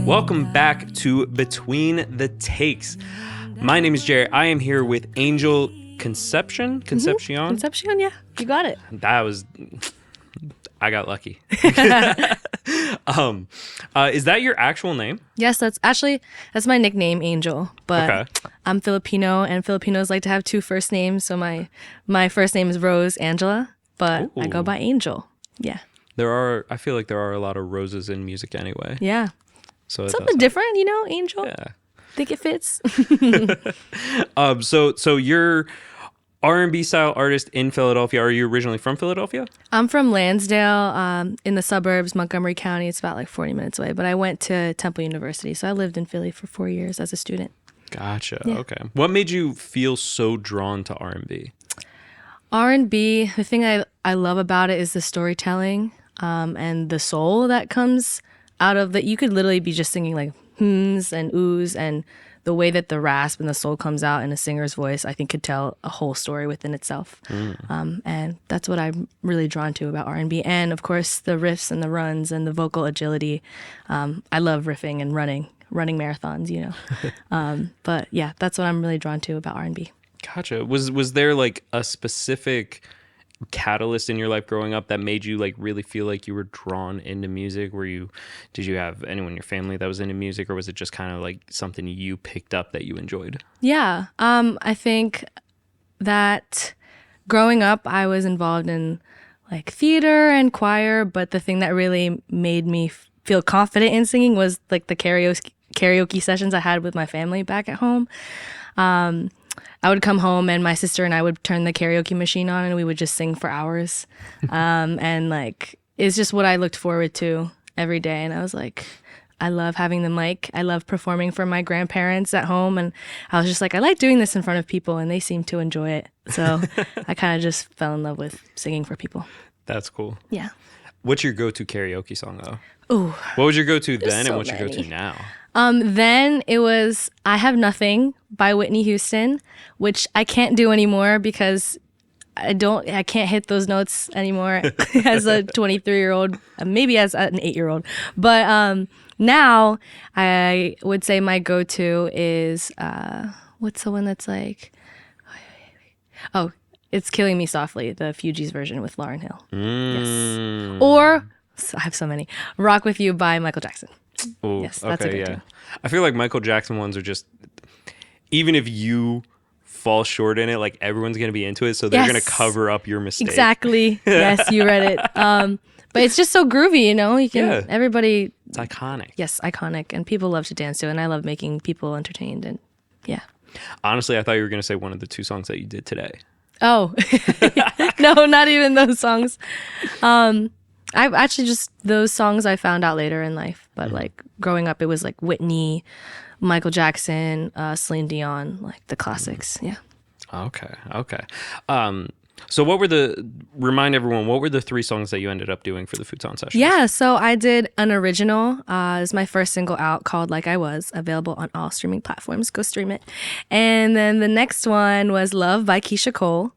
Welcome back to Between the Takes. My name is Jerry. I am here with Angel Concepcion. Concepcion, yeah. You got it. I got lucky. Is that your actual name? Yes, that's my nickname, Angel. But okay. I'm Filipino, and Filipinos like to have two first names. So my first name is Rose Angela, but Ooh. I go by Angel. Yeah. I feel like there are a lot of roses in music anyway. Yeah. So something different, Angel. Yeah. Think it fits. So you're R&B style artist in Philadelphia. Are you originally from Philadelphia? I'm from Lansdale, in the suburbs, Montgomery County. It's about like 40 minutes away, but I went to Temple University, so I lived in Philly for 4 years as a student. Gotcha. Yeah. Okay. What made you feel so drawn to R&B? R&B, the thing I love about it is the storytelling and the soul that comes out of that. You could literally be just singing like hmms and oohs, and the way that the rasp and the soul comes out in a singer's voice, I think could tell a whole story within itself. And that's what I'm really drawn to about R&B. And of course, the riffs and the runs and the vocal agility. I love riffing and running marathons, But yeah, that's what I'm really drawn to about R&B. Gotcha. Was there like a specific catalyst in your life growing up that made you like really feel like you were drawn into music? Did you have anyone in your family that was into music, or was it just kind of like something you picked up that you enjoyed? Yeah. I think that growing up I was involved in like theater and choir, but the thing that really made me feel confident in singing was like the karaoke sessions I had with my family back at home. I would come home and my sister and I would turn the karaoke machine on and we would just sing for hours. And like, it's just what I looked forward to every day. And I was like, I love having the mic. I love performing for my grandparents at home. And I was just like, I like doing this in front of people, and they seem to enjoy it. So I kind of just fell in love with singing for people. That's cool. Yeah. What's your go-to karaoke song though? Ooh. What was your go-to then, and what's your go-to now? Then it was I Have Nothing by Whitney Houston, which I can't do anymore because I can't hit those notes anymore as a 23-year-old, maybe as an 8-year-old. But now I would say my go-to is, what's the one that's like, oh, It's Killing Me Softly, the Fugees version with Lauryn Hill. Yes. Or, I have so many, Rock With You by Michael Jackson. Ooh, yes, that's okay, a good yeah. I feel like Michael Jackson ones are just, even if you fall short in it, like everyone's going to be into it, so they're going to cover up your mistake. Exactly. Yes, you read it. But it's just so groovy, You can, everybody. It's iconic. Yes, iconic. And people love to dance to it, and I love making people entertained, and yeah. Honestly, I thought you were going to say one of the two songs that you did today. Oh, no, not even those songs. I've actually just those songs I found out later in life, but like growing up, it was like Whitney, Michael Jackson, Celine Dion, like the classics. Yeah. Okay. So remind everyone, what were the 3 songs that you ended up doing for the Futon Sessions? Yeah, so I did an original. It was my first single out called Like I Was, available on all streaming platforms. Go stream it. And then the next one was Love by Keisha Cole.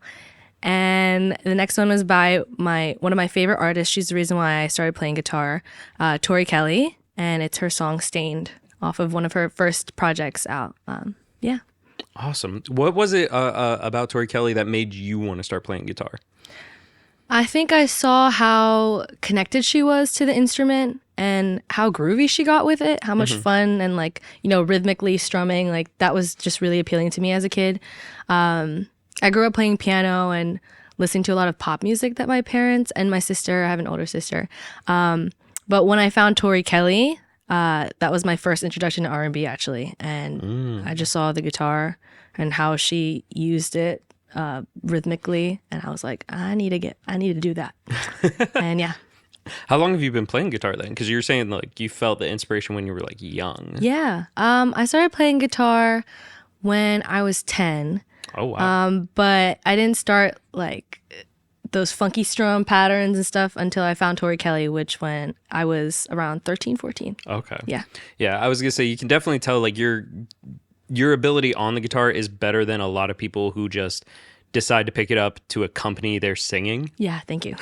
And the next one was by one of my favorite artists. She's the reason why I started playing guitar, Tori Kelly. And it's her song Stained off of one of her first projects out. Yeah. Awesome. What was it about Tori Kelly that made you want to start playing guitar? I think I saw how connected she was to the instrument and how groovy she got with it, how much fun and like, rhythmically strumming, like that was just really appealing to me as a kid. I grew up playing piano and listening to a lot of pop music that my parents and my sister, I have an older sister. But when I found Tori Kelly, that was my first introduction to R&B actually. And I just saw the guitar and how she used it rhythmically. And I was like, I need to do that. And yeah. How long have you been playing guitar then? Because you're saying like you felt the inspiration when you were like young. Yeah. I started playing guitar when I was 10. Oh, wow. But I didn't start like those funky strum patterns and stuff until I found Tori Kelly, which when I was around 13, 14. Okay. Yeah. Yeah, I was going to say, you can definitely tell like your ability on the guitar is better than a lot of people who just decide to pick it up to accompany their singing. Yeah, thank you.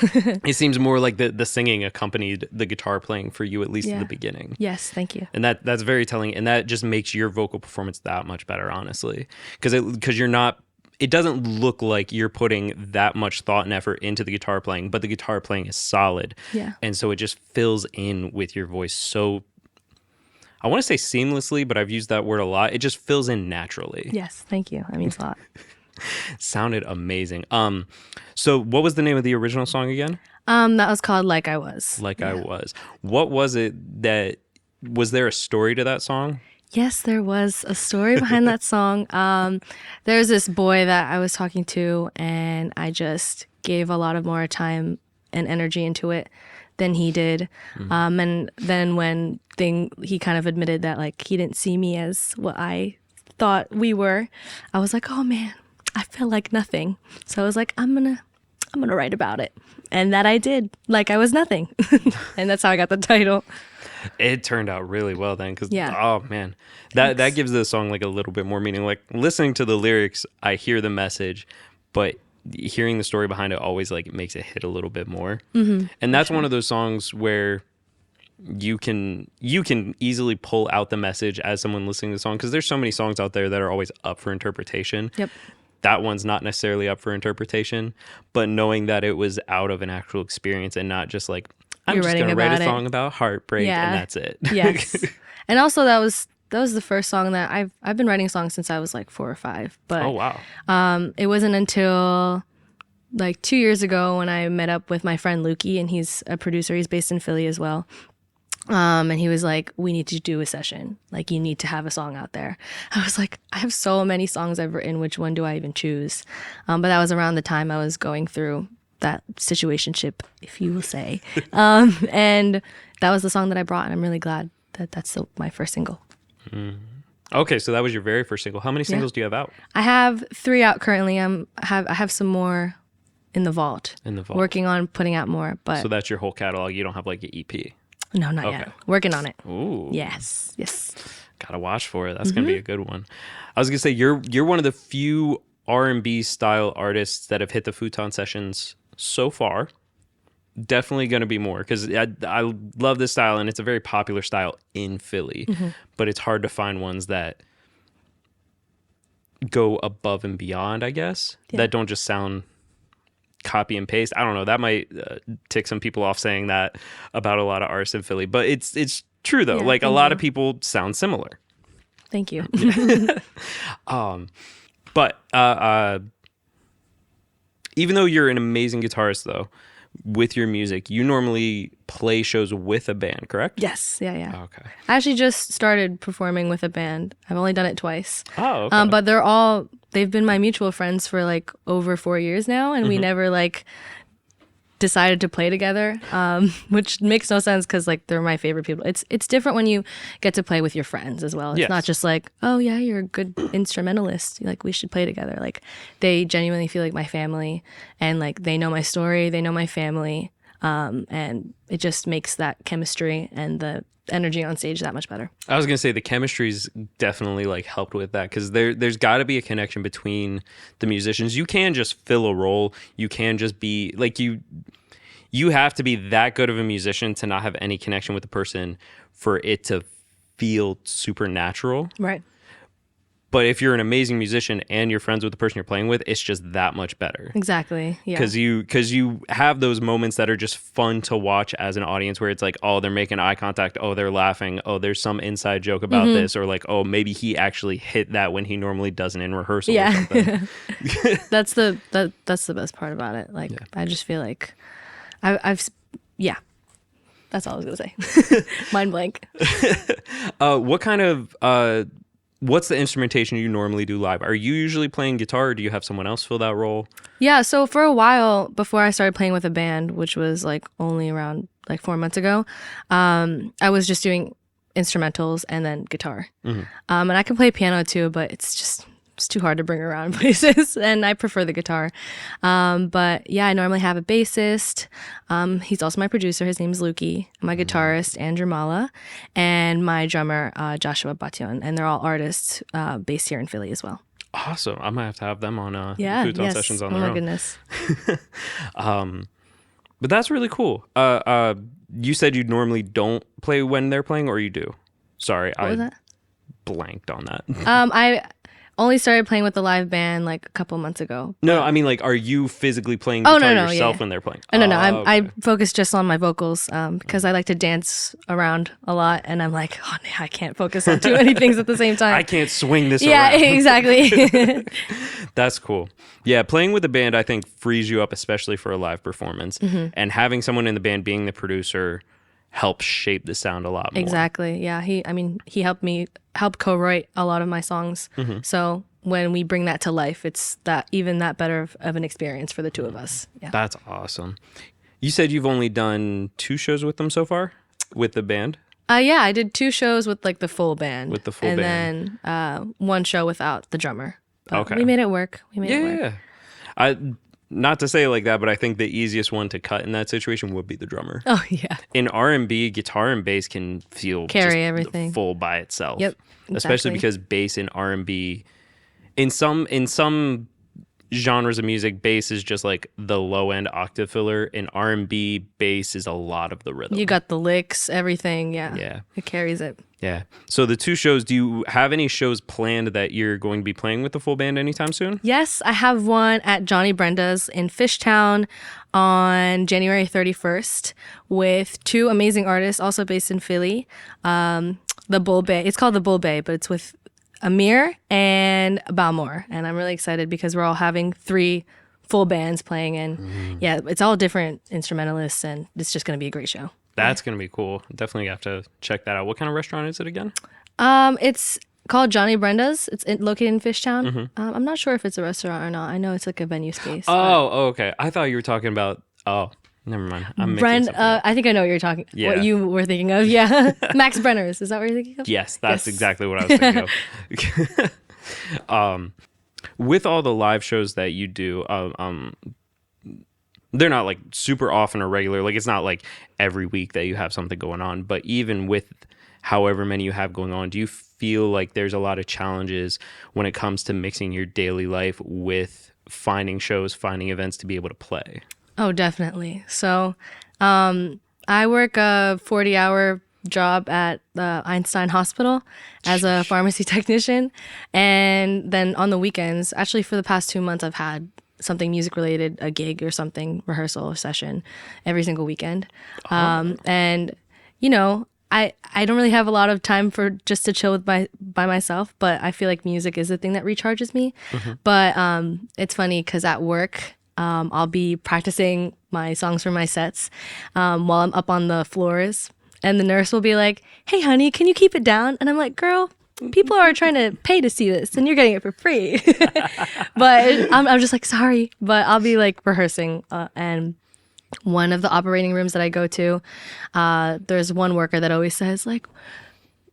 It seems more like the singing accompanied the guitar playing for you, at least in the beginning. Yes, thank you. And that's very telling. And that just makes your vocal performance that much better, honestly. Because you're not, it doesn't look like you're putting that much thought and effort into the guitar playing, but the guitar playing is solid. Yeah. And so it just fills in with your voice so, I want to say seamlessly, but I've used that word a lot. It just fills in naturally. Yes, thank you. That means a lot. Sounded amazing. So what was the name of the original song again? That was called Like I Was. Like I Was. What was it was there a story to that song? Yes, there was a story behind that song. There's this boy that I was talking to, and I just gave a lot of more time and energy into it than he did. And then when he kind of admitted that like he didn't see me as what I thought we were, I was like, oh man, I feel like nothing. So I was like, I'm gonna write about it. And that I did, like I was nothing. And that's how I got the title. It turned out really well then, because Yeah. oh man, that gives the song like a little bit more meaning. Like listening to the lyrics, I hear the message, but hearing the story behind it always like it makes it hit a little bit more. And that's one of those songs where you can easily pull out the message as someone listening to the song, because there's so many songs out there that are always up for interpretation. Yep. That one's not necessarily up for interpretation, but knowing that it was out of an actual experience and not just like, I'm You're just going to writing write about a it. song about heartbreak and that's it. Yes. And also that was the first song that I've been writing songs since I was like 4 or 5. But Oh, wow. it wasn't until like 2 years ago when I met up with my friend Lukey, and he's a producer. He's based in Philly as well. And he was like, we need to do a session. Like, you need to have a song out there. I was like, I have so many songs I've written. Which one do I even choose? But that was around the time I was going through that situationship, if you will say. And that was the song that I brought. And I'm really glad that that's my first single. Okay, so that was your very first single. How many singles do you have out? I have 3 out currently. I have some more in the vault. In the vault. Working on putting out more. But So that's your whole catalog. You don't have like an EP. no, not yet. Working on it. Ooh. Yes. Gotta watch for it. That's gonna be a good one. I was gonna say you're one of the few R&B style artists that have hit the Futon Sessions so far. Definitely gonna be more, because I love this style and it's a very popular style in Philly. But it's hard to find ones that go above and beyond, I guess. That don't just sound copy and paste. I don't know. That might tick some people off saying that about a lot of artists in Philly, but it's true though. Yeah, like a thank lot you. of people sound similar. Thank you. But even though you're an amazing guitarist though, with your music, you normally play shows with a band, correct? Yes. Yeah. Okay. I actually just started performing with a band. I've only done it twice. Oh, okay. But they've been my mutual friends for like over 4 years now, and we never like decided to play together, which makes no sense because like they're my favorite people. It's different when you get to play with your friends as well. It's Yes. not just like, oh yeah, you're a good instrumentalist, like we should play together. Like they genuinely feel like my family, and like they know my story, they know my family, and it just makes that chemistry and the energy on stage that much better. I was gonna say the chemistry's definitely like helped with that, because there's got to be a connection between the musicians. You can just fill a role. You can just be like you have to be that good of a musician to not have any connection with the person for it to feel supernatural. Right. But if you're an amazing musician and you're friends with the person you're playing with, it's just that much better. Exactly. Yeah. Because you have those moments that are just fun to watch as an audience, where it's like, oh, they're making eye contact, oh, they're laughing, oh, there's some inside joke about this, or like, oh, maybe he actually hit that when he normally doesn't in rehearsal or something. that's the best part about it. Like I just feel like I've that's all I was gonna say. Mind blank. What kind of what's the instrumentation you normally do live? Are you usually playing guitar, or do you have someone else fill that role? Yeah, so for a while before I started playing with a band, which was like only around like 4 months ago, I was just doing instrumentals and then guitar. And I can play piano too, but it's too hard to bring around places, and I prefer the guitar. But yeah, I normally have a bassist. He's also my producer. His name's Lukey. My guitarist, Andrew Mala, and my drummer, Joshua Bation. And they're all artists based here in Philly as well. Awesome. I'm gonna have to have them on Yeah, Futon yes. Sessions on Oh their my own. goodness. But that's really cool. You said you normally don't play when they're playing, or you do? Sorry, What was I that? blanked on that. I only started playing with the live band like a couple months ago. No, I mean, like, are you physically playing Oh, guitar no, yourself yeah. when they're playing? No, Okay. I focus just on my vocals because I like to dance around a lot, and I'm like, oh, no, I can't focus on too many things at the same time. I can't swing this Yeah, around. exactly. That's cool. Yeah, playing with a band, I think, frees you up, especially for a live performance. Mm-hmm. And having someone in the band being the producer helps shape the sound a lot more. Exactly. Yeah. He help co-write a lot of my songs. Mm-hmm. So when we bring that to life, it's that better of an experience for the two of us. Yeah. That's awesome. You said you've only done 2 shows with them so far, with the band? Yeah, I did 2 shows with like the full band. With the full and band. then 1 show without the drummer. But Okay. we made it work. We made it work. Yeah. I not to say it like that, but I think the easiest one to cut in that situation would be the drummer. Oh yeah. In R&B, guitar and bass can feel Carry just everything. full by itself. Yep, Especially exactly. because bass in R&B, in some genres of music, bass is just like the low end octave filler. In R&B, bass is a lot of the rhythm. You got the licks, everything. Yeah. Yeah. It carries it. Yeah. So the 2 shows, do you have any shows planned that you're going to be playing with the full band anytime soon? Yes, I have one at Johnny Brenda's in Fishtown on January 31st with 2 amazing artists, also based in Philly. The Bull Bay. It's called the Bull Bay, but it's with Amir and Balmore. And I'm really excited because we're all having 3 full bands playing. And yeah, it's all different instrumentalists, and it's just going to be a great show. That's going to be cool. Definitely have to check that out. What kind of restaurant is it again? It's called Johnny Brenda's. It's located in Fishtown. Mm-hmm. I'm not sure if it's a restaurant or not. I know it's like a venue space. Oh, okay. I thought you were talking about, never mind. I'm mixing something up. I think I know what Yeah. what you were thinking of. Yeah, Max Brenner's. Is that what you're thinking of? Yes, that's Yes. exactly what I was thinking of. With all the live shows that you do, they're not like super often or regular. Like it's not like every week that you have something going on. But even with however many you have going on, do you feel like there's a lot of challenges when it comes to mixing your daily life with finding shows, finding events to be able to play? Oh, definitely. So, I work a 40-hour job at the Einstein Hospital as a pharmacy technician, and then on the weekends, actually for the past 2 months, I've had something music related, a gig or something, rehearsal or session every single weekend. And you know, I don't really have a lot of time for just to chill with by myself, but I feel like music is the thing that recharges me. But it's funny because at work, I'll be practicing my songs for my sets while I'm up on the floors, and the nurse will be like, "Hey, honey, can you keep it down?" And I'm like, "Girl, people are trying to pay to see this, and you're getting it for free." But I'm just like, sorry. But I'll be like rehearsing, and one of the operating rooms that I go to, there's one worker that always says like,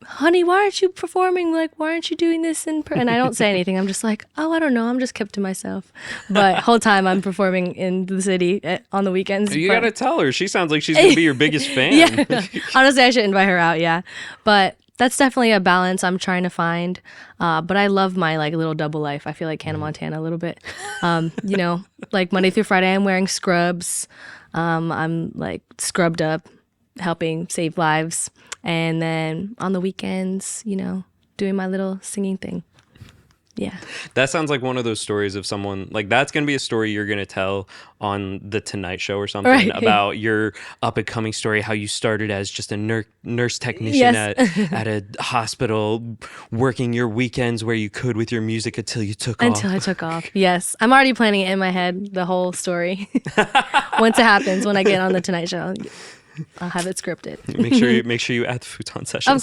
"Honey, why aren't you performing? Like, why aren't you doing this And I don't say anything. I'm just like, oh, I don't know. I'm just kept to myself. But whole time I'm performing in the city on the weekends. You but- got to tell her. She sounds like she's going to be your biggest fan. Yeah. Honestly, I should invite her out. Yeah. But that's definitely a balance I'm trying to find. But I love my like little double life. I feel like Hannah Montana a little bit. You know, like Monday through Friday, I'm wearing scrubs. I'm like scrubbed up, helping save lives. And then on the weekends, you know, doing my little singing thing. Yeah. That sounds like one of those stories of someone, like that's going to be a story you're going to tell on The Tonight Show or something, Right. about your up and coming story, how you started as just a nurse technician Yes. at a hospital, working your weekends where you could with your music until you took Until off. I took off. Yes. I'm already planning it in my head, the whole story. Once it happens, when I get on The Tonight Show, I'll have it scripted. Make sure you add the Futon Sessions.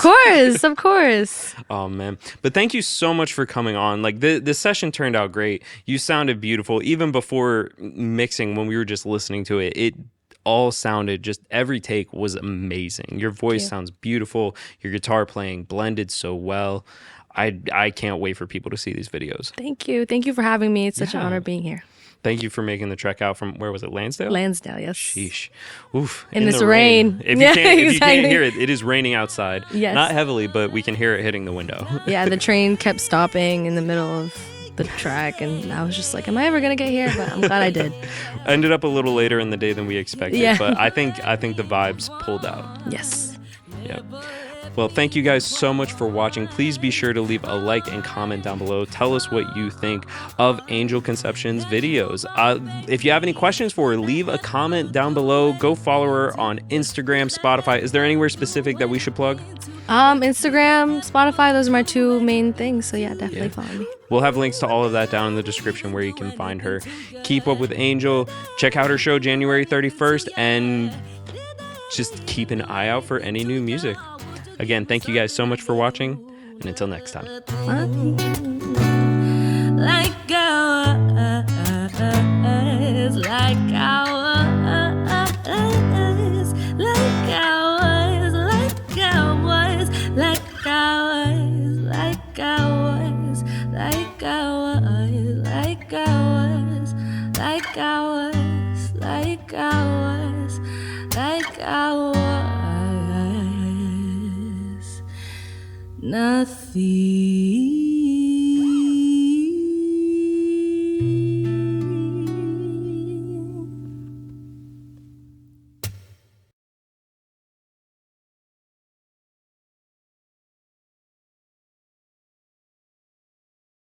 Of course. Oh man. But thank you so much for coming on. Like the session turned out great. You sounded beautiful. Even before mixing, when we were just listening to it, it all sounded, just every take was amazing. Your voice sounds beautiful. Your guitar playing blended so well. I can't wait for people to see these videos. Thank you. Thank you for having me. It's such an honor being here. Thank you for making the trek out from, where was it, Lansdale? Lansdale, yes. Sheesh. Oof. In this the rain. If Yeah, you can't exactly. hear it, it is raining outside. Yes. Not heavily, but we can hear it hitting the window. Yeah, the train kept stopping in the middle of the track, and I was just like, am I ever gonna get here? But I'm glad I did. Ended up a little later in the day than we expected, Yeah. but I think the vibes pulled out. Yes. Yep. Well, thank you guys so much for watching. Please be sure to leave a like and comment down below. Tell us what you think of Angel Conception's videos. If you have any questions for her, leave a comment down below. Go follow her on Instagram, Spotify. Is there anywhere specific that we should plug? Instagram, Spotify, those are my two main things. So yeah, definitely follow me. We'll have links to all of that down in the description where you can find her. Keep up with Angel. Check out her show January 31st and just keep an eye out for any new music. Again, thank you guys so much for watching, and until next time. Bye. Like ours, like ours, like ours, like ours, like ours, like ours, like ours, like ours, like ours, like ours, like ours. Nothing